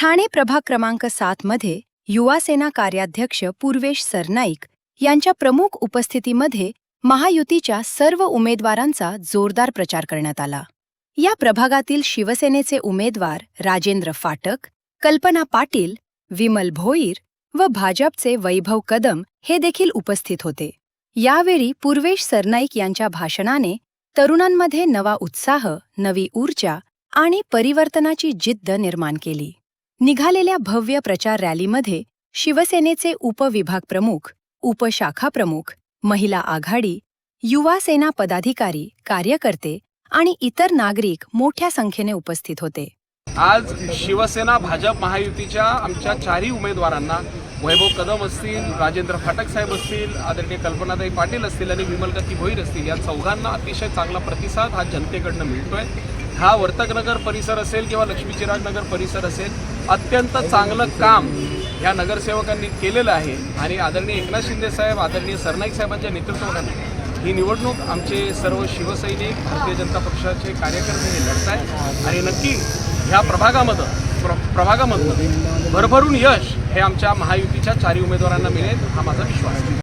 ठाणे प्रभाग क्रमांक 7 मध्ये युवासेना कार्याध्यक्ष पूर्वेश सरनाईक यांच्या प्रमुख उपस्थितीमध्ये महायुतीच्या सर्व उमेदवारांचा जोरदार प्रचार करण्यात आला। या प्रभागातील शिवसेनेचे उमेदवार राजेंद्र फाटक, कल्पना पाटील, विमल भोईर व भाजपचे वैभव कदम हे देखील उपस्थित होते। यावेळी पूर्वेश सरनाईक यांच्या भाषणाने तरुणांमध्ये नवा उत्साह, नवी ऊर्जा आणि परिवर्तनाची जिद्द निर्माण केली। निघालेल्या भव्य प्रचार रॅलीमध्ये शिवसेनेचे उपविभाग प्रमुख, उपशाखा प्रमुख, महिला आघाडी, युवा सेना पदाधिकारी, कार्यकर्ते आणि इतर नागरिक मोठ्या संख्येने उपस्थित होते। आज शिवसेना भाजप महायुतीच्या आमच्या चारही उमेदवारांना वैभव कदम असतील, राजेंद्र फाटक साहेब असतील, आदरणीय कल्पनाताई पाटील असतील आणि विमलकाकी भोईर असतील, या चौघांना अतिशय चांगला प्रतिसाद हा जनतेकडनं मिळतोय। हा वर्तकनगर परिसर असेल किंवा लक्ष्मीचिराग नगर परिसर असेल, अत्यंत चांगलं काम या नगरसेवकांनी केलेलं आहे आणि आदरणीय एकनाथ शिंदे साहेब, आदरणीय सरनाईक साहेबांच्या नेतृत्वाखाली ही निवडणूक आमचे सर्व शिवसैनिक, भारतीय जनता पक्षाचे कार्यकर्ते हे लढत आहेत आणि नक्की ह्या प्रभागामधून भरभरून यश हे आमच्या महायुतीच्या चारही उमेदवारांना मिळेल, हा माझा विश्वास आहे।